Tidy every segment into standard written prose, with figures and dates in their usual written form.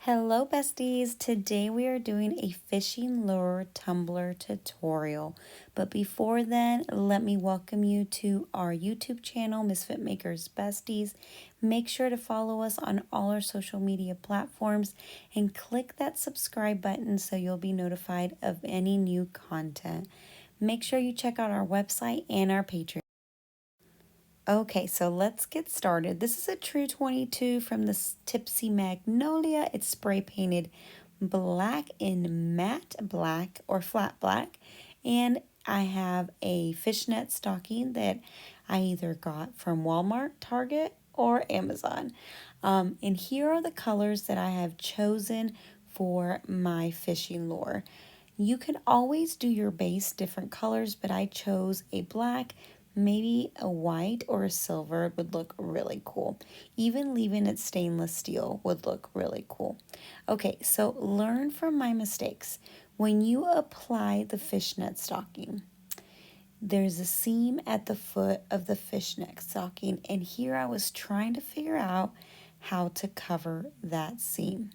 Hello besties, today we are doing a fishing lure tumbler tutorial. But before then, let me welcome you to our YouTube channel, Misfit Makers Besties. Make sure to follow us on all our social media platforms and click that subscribe button so you'll be notified of any new content. Make sure you check out our website and our Patreon. Okay, so let's get started. This is a True 22 from the Tipsy Magnolia. It's spray painted black in matte black or flat black. And I have a fishnet stocking that I either got from Walmart, Target, or Amazon. And here are the colors that I have chosen for my fishing lure. You can always do your base different colors, but I chose a black, maybe a white or a silver would look really cool. Even leaving it stainless steel would look really cool. Okay, so learn from my mistakes. When you apply the fishnet stocking, there's a seam at the foot of the fishnet stocking, and here I was trying to figure out how to cover that seam.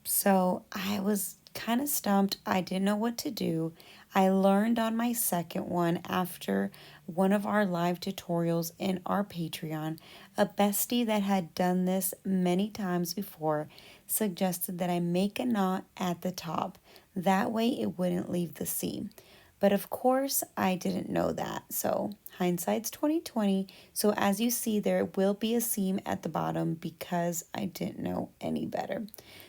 So I was kind of stumped. I didn't know what to do. I learned on my second one after one of our live tutorials in our Patreon. A bestie that had done this many times before suggested that I make a knot at the top. That way it wouldn't leave the seam. But of course, I didn't know that. So hindsight's 2020. So as you see, there will be a seam at the bottom because I didn't know any better.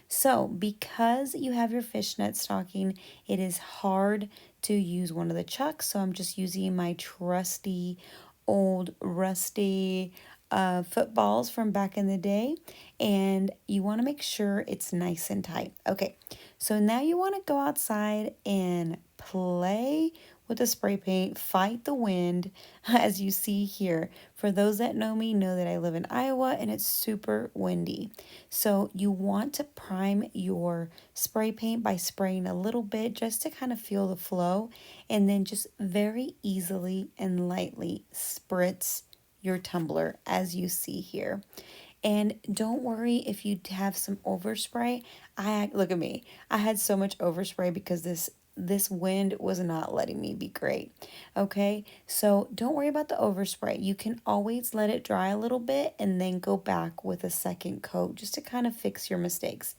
So because you have your fishnet stocking, it is hard to use one of the chucks. So I'm just using my trusty, old, rusty footballs from back in the day. And you want to make sure it's nice and tight. Okay, so now you want to go outside and play with the spray paint, fight the wind, as you see here. For those that know me, know that I live in Iowa and it's super windy. So you want to prime your spray paint by spraying a little bit just to kind of feel the flow, and then just very easily and lightly spritz your tumbler as you see here. And don't worry if you have some overspray. Look at me. I had so much overspray because this wind was not letting me be great. Okay, so don't worry about the overspray. You can always let it dry a little bit and then go back with a second coat just to kind of fix your mistakes.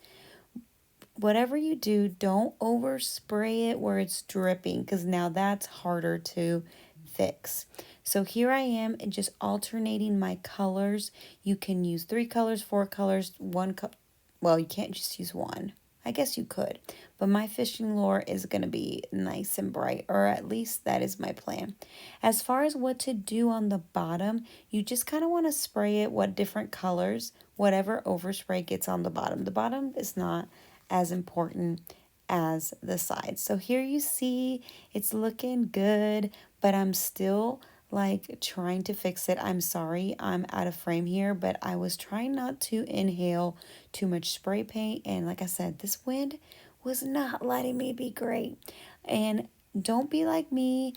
Whatever you do, don't overspray it where it's dripping because now that's harder to fix. So here I am just alternating my colors. You can use 3 colors, 4 colors, well, you can't just use one. I guess you could, but my fishing lure is going to be nice and bright, or at least that is my plan. As far as what to do on the bottom, you just kind of want to spray it what different colors, whatever overspray gets on the bottom. The bottom is not as important as the sides. So here you see it's looking good, but I'm still like trying to fix it. I'm sorry I'm out of frame here, but I was trying not to inhale too much spray paint, and like I said, this wind was not letting me be great. And don't be like me,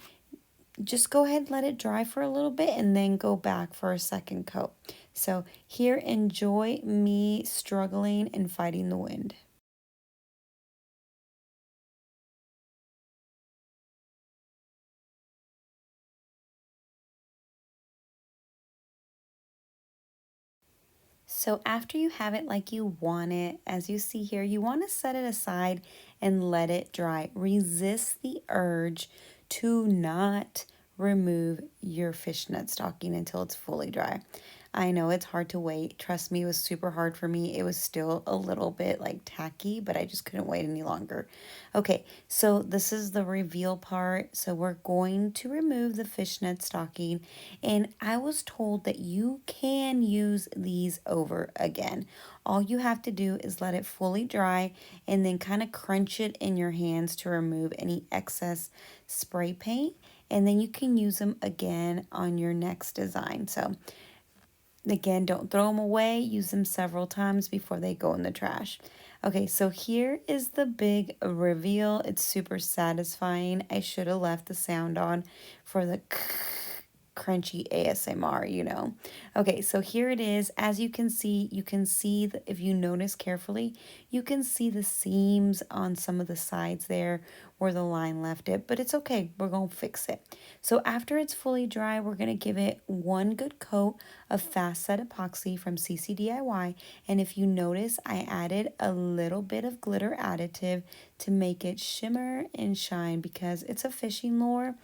just go ahead and let it dry for a little bit and then go back for a second coat. So here, enjoy me struggling and fighting the wind. So after you have it like you want it, as you see here, you want to set it aside and let it dry. Resist the urge to not remove your fishnet stocking until it's fully dry. I know it's hard to wait. Trust me, it was super hard for me. It was still a little bit like tacky, but I just couldn't wait any longer. Okay, so this is the reveal part. So we're going to remove the fishnet stocking, and I was told that you can use these over again. All you have to do is let it fully dry and then kind of crunch it in your hands to remove any excess spray paint, and then you can use them again on your next design. So again, don't throw them away. Use them several times before they go in the trash. Okay, so here is the big reveal. It's super satisfying. I should have left the sound on for the crunchy ASMR, you know. Okay, so here it is. As you can see, if you notice carefully, you can see the seams on some of the sides there where the line left it, but it's okay. We're going to fix it. So after it's fully dry, we're going to give it one good coat of Fast Set Epoxy from CCDIY. And if you notice, I added a little bit of glitter additive to make it shimmer and shine because it's a fishing lure.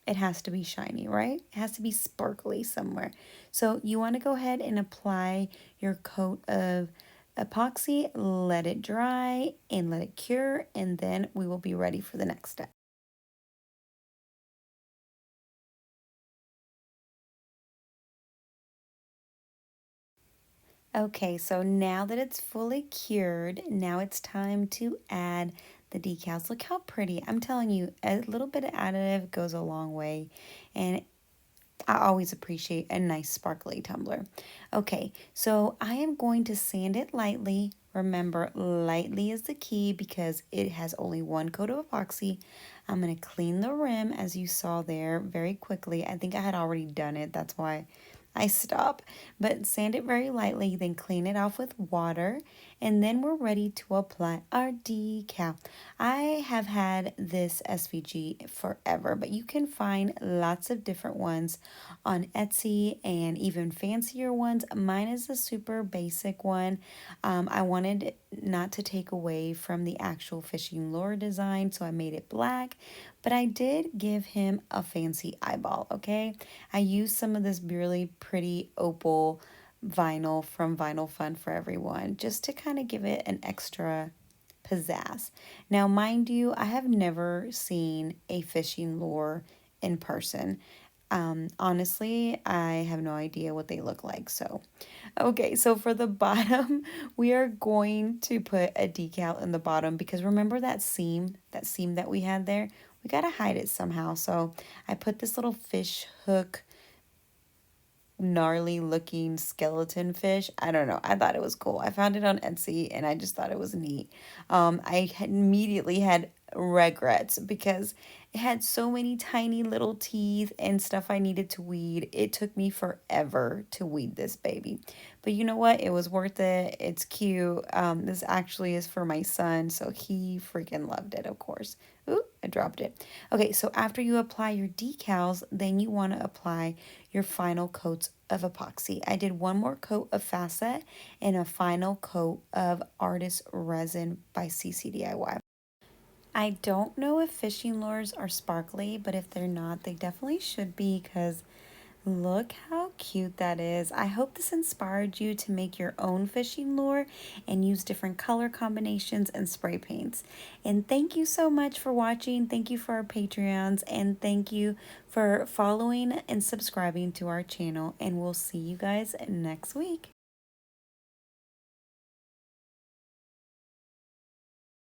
It has to be shiny, right? It has to be sparkly somewhere. So you want to go ahead and apply your coat of epoxy, let it dry and let it cure, and then we will be ready for the next step. Okay, so now that it's fully cured, now it's time to add the decals. Look how pretty. I'm telling you, a little bit of additive goes a long way. And I always appreciate a nice sparkly tumbler. Okay, so I am going to sand it lightly. Remember, lightly is the key because it has only one coat of epoxy. I'm going to clean the rim as you saw there very quickly. I think I had already done it. That's why I stop, but sand it very lightly, then clean it off with water, and then we're ready to apply our decal. I have had this SVG forever, but you can find lots of different ones on Etsy and even fancier ones. Mine is a super basic one. I wanted not to take away from the actual fishing lure design, so I made it black, but I did give him a fancy eyeball, okay? I used some of this really pretty opal vinyl from Vinyl Fun for Everyone just to kind of give it an extra pizzazz. Now, mind you, I have never seen a fishing lure in person. Honestly, I have no idea what they look like. So, okay, so for the bottom, we are going to put a decal in the bottom because remember that seam that we had there? We got to hide it somehow. So I put this little fish hook gnarly looking skeleton fish. I don't know. I thought it was cool. I found it on Etsy and I just thought it was neat. I had immediately had regrets because it had so many tiny little teeth and stuff I needed to weed. It took me forever to weed this baby. But you know what? It was worth it. It's cute. This actually is for my son, so he freaking loved it, of course. Ooh, I dropped it. Okay, so after you apply your decals, then you want to apply your final coats of epoxy. I did one more coat of Facet and a final coat of Artist Resin by CCDIY. I don't know if fishing lures are sparkly, but if they're not, they definitely should be because look how cute that is. I hope this inspired you to make your own fishing lure and use different color combinations and spray paints. And thank you so much for watching. Thank you for our Patreons and thank you for following and subscribing to our channel. And we'll see you guys next week.